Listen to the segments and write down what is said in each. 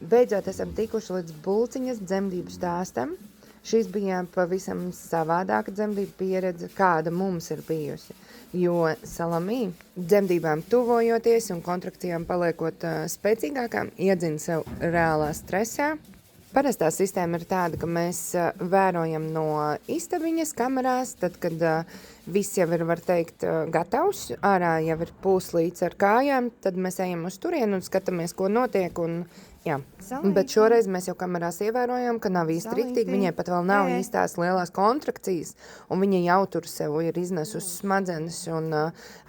Beidzot esam tikuši līdz Bulciņas dzemdību stāstam. Šis bija pavisam savādāka dzemdību pieredze, kāda mums ir bijusi. Jo Salamī dzemdībām tuvojoties un kontrakcijām paliekot spēcīgākām, iedzina sev reālā stresā. Parastā sistēma ir tāda, ka mēs vērojam no istabiņas kamerās, tad, kad viss jau ir, var teikt, gatavs, ārā jau ir pūslīts ar kājām, tad mēs ejam uz turienu un skatāmies, ko notiek. Un, jā. Bet šoreiz mēs jau kamerās ievērojam, ka nav īsti riktīgi, viņai pat vēl nav īstās lielās kontrakcijas, un viņa jau tur sev ir iznesusi smadzenes un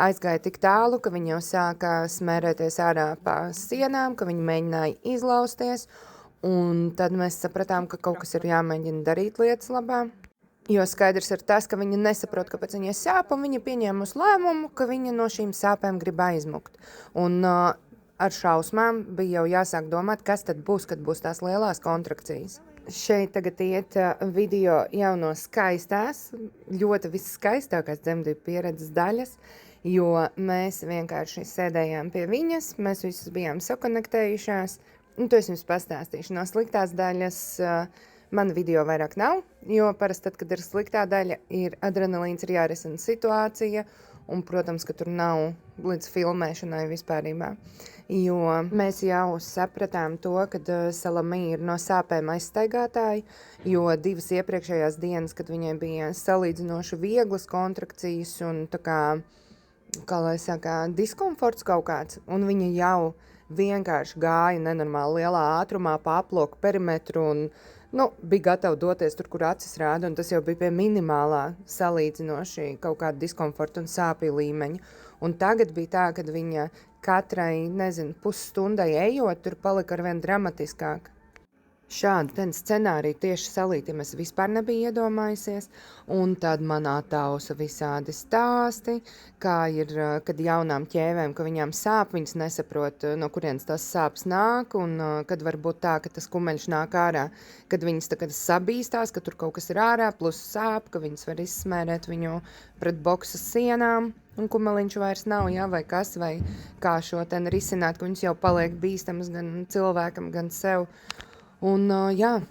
aizgāja tik tālu, ka viņa jau sāka smērēties ārā pa sienām, ka viņa mēģināja izlausties. Un tad mēs sapratām, ka kaut kas ir jāmēģina darīt lietas labā. Jo skaidrs ir tas, ka viņa nesaprot, kāpēc viņai sāp, un viņa pieņēmusi lēmumu, ka viņa no šīm sāpēm grib aizmukt. Un ar šausmām bija jau jāsāk domāt, kas tad būs, kad būs tās lielās kontrakcijas. Šeit tagad iet video jau no skaistās, ļoti visskaistākās dzemdību pieredzes daļas, jo mēs vienkārši sēdējām pie viņas, mēs visus bijām sakonektējušās. To es jums pastāstīšu. No sliktās daļas man video vairāk nav, jo parasti tad, kad ir sliktā daļa, ir adrenalīns, ir jārisina situācija, un, protams, ka tur nav līdz filmēšanai vispārībā. Jo mēs jau sapratām to, ka Salamī ir no sāpēm aizstaigātāji, jo 2 iepriekšējās dienas, kad viņai bija salīdzinoši vieglas kontrakcijas un tā kā lai saka, diskomforts kaut kāds, un viņa jau vienkārši gāja nenormāli lielā ātrumā pa aploku perimetru un bija gatava doties tur, kur acis rāda, un tas jau bija pie minimālā salīdzinoši kaut kāda diskomforta un sāpju līmeņa. Un tagad bija tā, kad viņa katrai, pusstundai ejot, tur palika arvien dramatiskāk. Šādu scenāriju tieši salītiem es vispār nebiju iedomājusies, un tad man atausa visādi stāsti, kā ir, kad jaunām ķēvēm, ka viņām sāp, viņas nesaprot, no kurienes tas sāps nāk, un kad var būt tā, ka tas kumeļš nāk ārā, kad viņas tagad sabīstās, ka tur kaut kas ir ārā, plus sāp, ka viņas var izsmērēt viņu pret boksa sienām, un kumeliņš vairs nav, vai kas, vai kā šo risināt, ka viņas jau paliek bīstamas gan cilvēkam, gan sev. Un,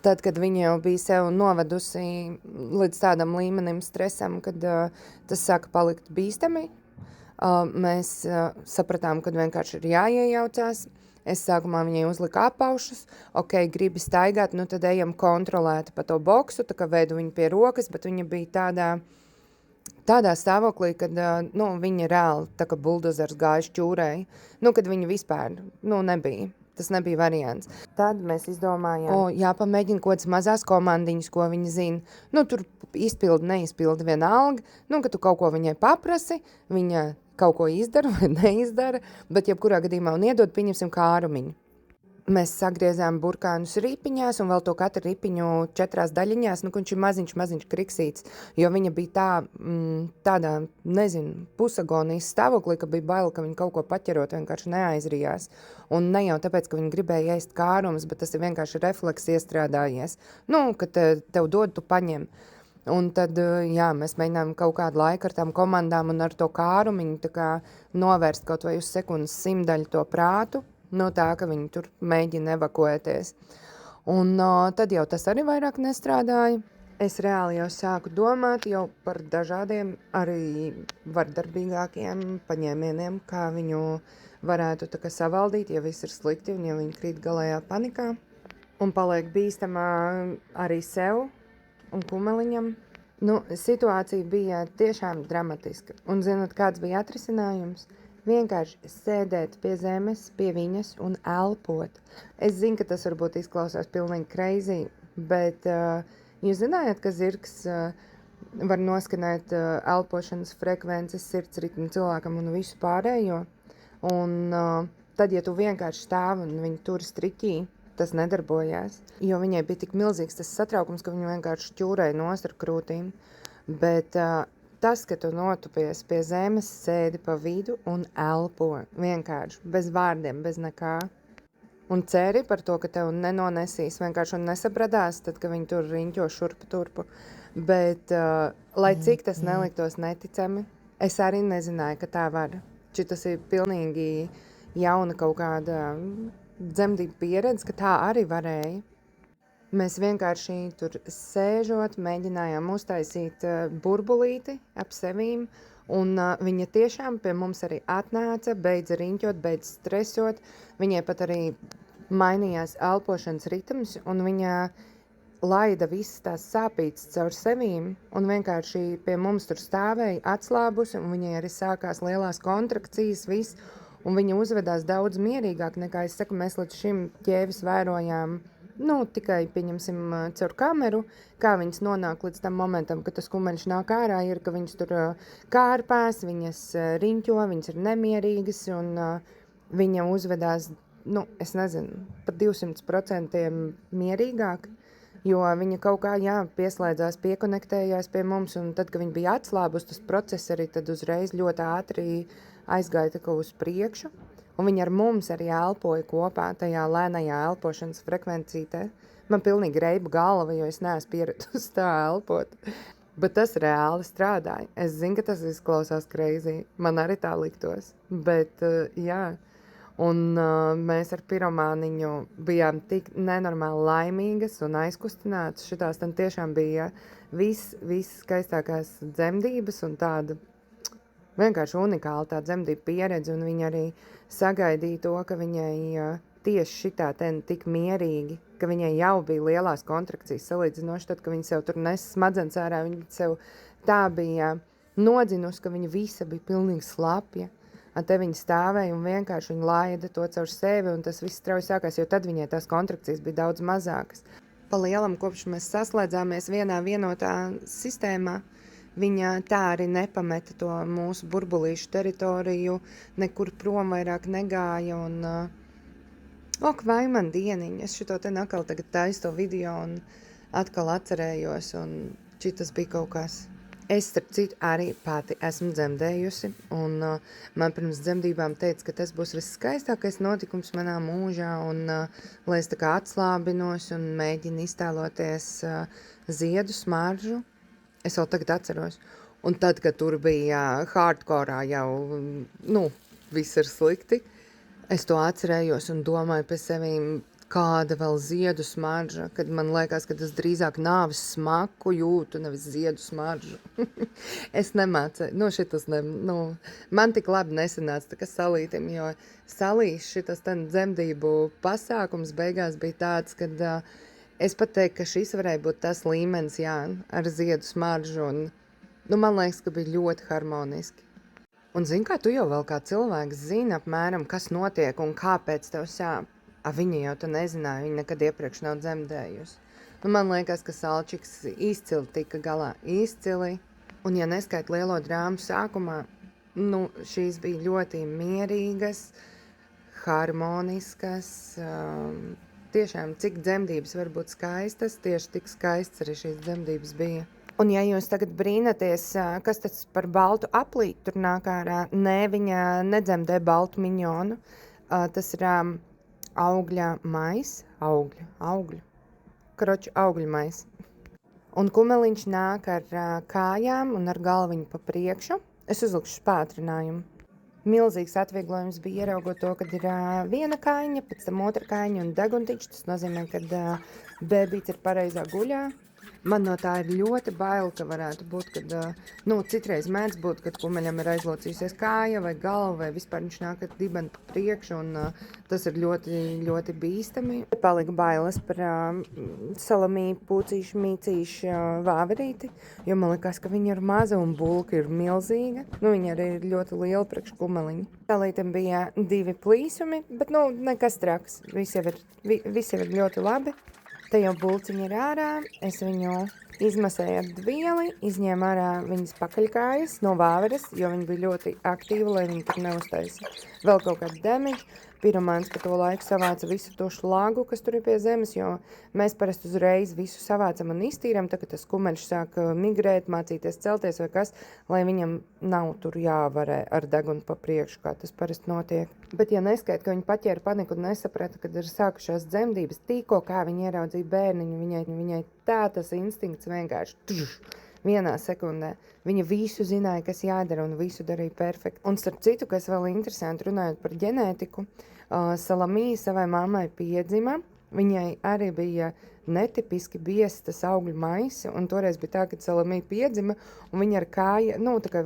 tad, kad viņa jau bija sev novedusi līdz tādam līmenim stresam, kad tas sāka palikt bīstami, mēs sapratām, ka vienkārši ir jāiejaucās. Es sākumā viņai uzliku apaušus, gribi staigāt, tad ejam kontrolēti pa to boksu, tā kā veidu viņu pie rokas, bet viņa bija tādā stāvoklī, kad viņa reāli tā kā buldozers gāja šķūrēji, kad viņa vispār nebija. Tas nebija variants. Tad mēs izdomājām, jāpamēģina kaut kādas mazās komandiņas, ko viņa zina. Tur neizpildi vienalga, ka tu kaut ko viņai paprasi, viņa kaut ko izdara vai neizdara, bet jebkurā gadījumā un iedod, pieņemsim kārumiņu. Mēs sagriezām burkānus ripiņās un vēl to katru ripiņu 4 daļiņās, viņš ir maziņš kriksīts, jo viņa bija tādā, pusagonijas stāvoklī, ka bija bail, ka viņa kaut ko paķerot vienkārši neaizrijās. Un ne jau tāpēc, ka viņa gribēja ēst kārumus, bet tas ir vienkārši refleks iestrādājies. Kad tev dod, tu paņem. Un tad, mēs mēģinām kaut kādu laiku ar tām komandām un ar to kārumiņu novērst kaut vai uz sekundes 100 to prātu, no tā, ka viņi tur mēģina evakuēties. Un tad jau tas arī vairāk nestrādāja. Es reāli jau sāku domāt jau par dažādiem arī vardarbīgākiem paņēmieniem, kā viņu varētu savaldīt, ja viss ir slikti un ja viņi krīt galējā panikā. Un paliek bīstamā arī sev un kumeliņam. Situācija bija tiešām dramatiska. Un zinot, kāds bija atrisinājums? Vienkārši sēdēt pie zemes, pie viņas un elpot. Es zinu, ka tas varbūt izklausās pilnīgi crazy, bet jūs zinājāt, ka zirgs var noskanēt elpošanas frekvences, sirdsritmu cilvēkam un visu pārējo. Un tad, ja tu vienkārši stāvi un viņu tur striķī, tas nedarbojās. Jo viņai bija tik milzīgs tas satraukums, ka viņa vienkārši ķūrēja nost ar krūtīm. Bet tas, ka tu notupies pie zemes, sēdi pa vidu un elpo vienkārši, bez vārdiem, bez nekā. Un ceri par to, ka tev nenonesīs vienkārši un nesabradās, tad, ka viņi tur riņķo šurpu turpu. Bet, lai cik tas neliktos neticami, es arī nezināju, ka tā var. Tas ir pilnīgi jauna kaut kāda dzemdību pieredze, ka tā arī varēja. Mēs vienkārši tur sēžot, mēģinājām uztaisīt burbulīti ap sevīm, un viņa tiešām pie mums arī atnāca, beidza riņķot, beidza stresot, viņai pat arī mainījās elpošanas ritms, un viņa laida visas tās sāpītas caur sevīm, un vienkārši pie mums tur stāvēja atslābusi, un viņai arī sākās lielās kontrakcijas, viss, un viņa uzvedās daudz mierīgāk nekā, es saku, mēs līdz šim ķēvis vērojām, tikai, pieņemsim, caur kameru, kā viņas nonāk līdz tam momentam, kad tas kumeļš nāk ārā, ir, ka viņas tur kārpās, viņas riņķo, viņas ir nemierīgas, un viņa uzvedās, es nezinu, pat 200% mierīgāk, jo viņa kaut kā, pieslēdzās, piekonektējās pie mums, un tad, kad viņa bija atslābus, tas process arī tad uzreiz ļoti ātri aizgāja tā kā uz priekšu, un viņa ar mums arī elpoja kopā tajā lēnajā elpošanas frekvencītē. Man pilnīgi reiba galva, jo es neesmu pieradusi tā elpot. Bet tas reāli strādāja. Es zinu, ka tas izklausās crazy. Man arī tā liktos. Bet, jā. Un mēs ar piromāniņu bijām tik nenormāli laimīgas un aizkustinātas. Šitās tam tiešām bija viss skaistākās dzemdības un tāda vienkārši unikāla tā dzemdību pieredze, un viņa arī sagaidīja to, ka viņai tieši šitā tik mierīgi, ka viņai jau bija lielās kontrakcijas salīdzinoši, tad, ka viņa sev tur nes smadzenes ārā, viņa sev tā bija nodzinusi, ka viņa visa bija pilnīgi slapja. Te viņa stāvēja un vienkārši viņa laida to caur sevi, un tas viss strauji sākās, jo tad viņai tās kontrakcijas bija daudz mazākas. Pa lielam, kopš mēs saslēdzāmies vienā vienotā sistēmā, viņa tā arī nepameta to mūsu burbulīšu teritoriju, nekur prom vairāk negāja, un vai man dieniņa, es šito te nakal tagad taisu to video un atkal atcerējos, un šitas bija kaut kas. Es, starp citu, arī pati esmu dzemdējusi, un man pirms dzemdībām teica, ka tas būs viskaistākais notikums manā mūžā, un lai es tā kā atslābinos un mēģinu iztēloties ziedu smaržu. Es vēl tagad atceros. Un tad, kad tur bija hardkorā jau, viss ir slikti, es to atcerējos un domāju pie sevīm, kāda vēl ziedu smarža, kad man liekas, ka tas drīzāk nāves smaku jūtu, nevis ziedu smaržu. Es nemācēju, šitas man tik labi nesanāca tā kā salītim, jo salīs šitas dzemdību pasākums beigās bija tāds, kad es pat teiktu, ka šis varēja būt tas līmenis, ar ziedu smaržu, un man liekas, ka bija ļoti harmoniski. Un zini, kā tu jau vēl kā cilvēks zini apmēram, kas notiek un kāpēc tev sāp. Viņa jau to nezināja, viņa nekad iepriekš nav dzemdējusi. Man liekas, ka Salčiks izcili tika galā, izcili. Un ja neskait lielo drāmu sākumā, šīs bija ļoti mierīgas, harmoniskas, tiešām, cik dzemdības var būt skaistas, tieši tik skaists arī šīs dzemdības bija. Un ja jūs tagad brīnaties, kas tas par baltu aplīti tur nāk ārā, viņa nedzemdē baltu miņonu, tas ir augļa mais, augļu mais. Un kumeliņš nāk ar kājām un ar galviņu pa priekšu. Es uzlikšu pātrinājumu. Milzīgs atvieglojums bija ieraugot to, kad ir viena kaiņa, pēc tam otra kaiņa un deguntiņš. Tas nozīmē, ka bēbīts ir pareizā guļā. Man no tā ir ļoti bail, ka varētu būt, kad, citreiz mēdz būt, kad kumeļam ir aizlocījusies kāja vai galva, vai vispār viņš nāk ar dibenu pa priekšu, un tas ir ļoti, ļoti bīstami. Palika bailes par salamī, pucīšu, mīcīšu vāverīti, jo man likās, ka viņa ir maza un bulka ir milzīga. Viņa arī ir ļoti liela priekš kumeliņa. Tālītam bija 2 plīsumi, bet, nekas traks. Visi ir ļoti labi. Te jau bulciņi ir ārā, es viņu izmasēju ar dvieli, izņēmu ārā viņas pakaļkājas no vāveres, jo viņa bija ļoti aktīva, lai viņa tur neuztaisa vēl kaut kādu damage. Piromāns pa to laiku savāca visu to šlagu, kas tur ir pie zemes, jo mēs parasti uzreiz visu savācam un iztīram, tad, kad tas kumeļš sāk migrēt, mācīties celties vai kas, lai viņam nav tur jāvarē ar degunu pa priekšu, kā tas parasti notiek. Bet ja neskait, ka viņa paķēra paniku un nesaprata, kad ir sākušās dzemdības, tikko kā viņa ieraudzīja bērniņu, viņai tā tas instinkts vienkārši vienā sekundē. Viņa visu zināja, kas jādara un visu darīja perfekti. Un starp citu, kas vēl interesanti runājot par ģenētiku, Salamī savai mammai piedzima. Viņai arī bija netipiski biezs augļu maisi, un toreiz bija tā, ka Salamī piedzima, un viņa ar kāju, tā kā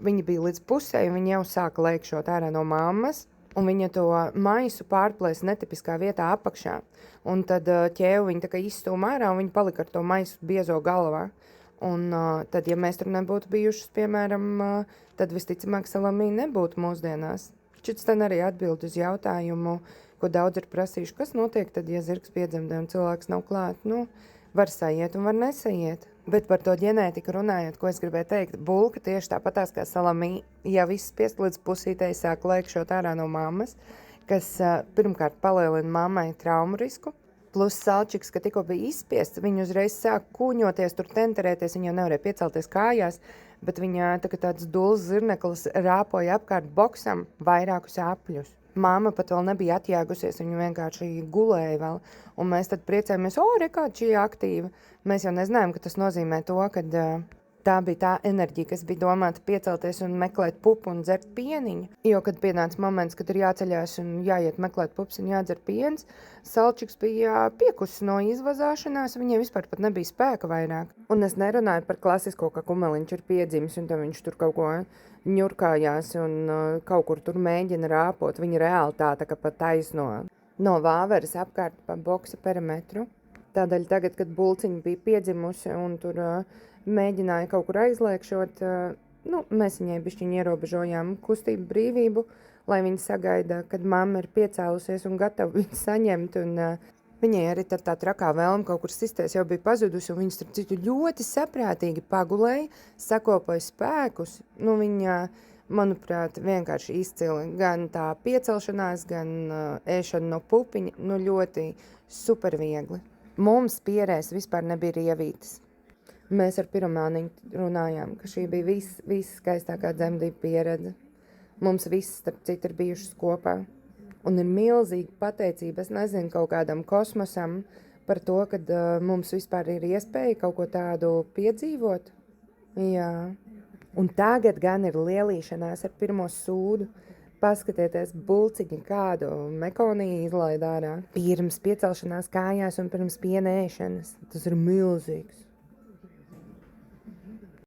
viņa bija līdz pusē, un viņa jau sāka lēkšot ārā no mammas, un viņa to maisu pārplēsa netipiskā vietā apakšā. Un tad ķēvu viņa tā kā izstūma ārā, un viņa palika ar to maisu biezo galvā. Un tad, ja mēs tur nebūtu bijušas, piemēram, tad visticamāk Salamī nebūtu mūsdienās. Šis ten arī atbild uz jautājumu, ko daudz ir prasījuši, kas notiek tad, ja zirgs piedzemdē un cilvēks nav klāt. Var sajiet un var nesaiet. Bet par to ģenētiku runājot, ko es gribēju teikt, bulka tieši tāpatās kā Salamī, ja viss spiest līdz pusītei sāk lēkšot ārā no mammas, kas pirmkārt palielina mammai traumu risku, plus salčiks, ka tikko bija izspiests, viņa uzreiz sāk kūņoties, tur tenterēties, viņa jau nevarēja piecelties kājās, bet viņa tāds dulls zirneklis rāpoja apkārt boksam vairākus apļus. Māma pat vēl nebija atjēgusies, viņa vienkārši gulēja vēl, un mēs tad priecājamies, rekā šī aktīva. Mēs jau nezinājām, ka tas nozīmē to, ka tā bija tā enerģija, kas bija domāta piecelties un meklēt pupu un dzert pieniņu. Jo, kad pienāca moments, kad ir jāceļās un jāiet meklēt pups un jādzer piens, salčiks bija piekusis no izvazāšanās, viņai vispār pat nebija spēka vairāk. Un es nerunāju par klasisko, ka kumeliņš ir piedzimis un tad viņš tur kaut ko ņurkājās un kaut kur tur mēģina rāpot. Viņa reāli tā kā pat taisno no vāveres apkārt pa boksa perimetru. Tādēļ tagad, kad bulciņa bija piedzimusi un tur mēģināja kaut kur aizliekšot, mēs viņai bišķiņi ierobežojām kustību brīvību, lai viņa sagaida, kad mamma ir piecēlusies un gatava viņu saņemt. Un viņai arī tā trakā vēlme kaut kur sistēs jau bija pazudusi, un viņas citu ļoti saprātīgi pagulēja, sakopoja spēkus. Viņa, manuprāt, vienkārši izcili gan tā piecelšanās, gan ēšana no pupiņa, ļoti superviegli. Mums pierēs vispār nebija rievītes. Mēs ar Piromāniņu runājām, ka šī bija visskaistākā dzemdību pieredze. Mums viss, starp citu, ir bijušas kopā. Un ir milzīga pateicība, es nezinu, kaut kādam kosmosam par to, ka mums vispār ir iespēja kaut ko tādu piedzīvot. Jā. Un tagad gan ir lielīšanās ar pirmo sūdu. Paskatieties, bulciņi kādu mekoniju izlaid ārā. Pirms piecelšanās kājās un pirms piena ēšanas. Tas ir milzīgs.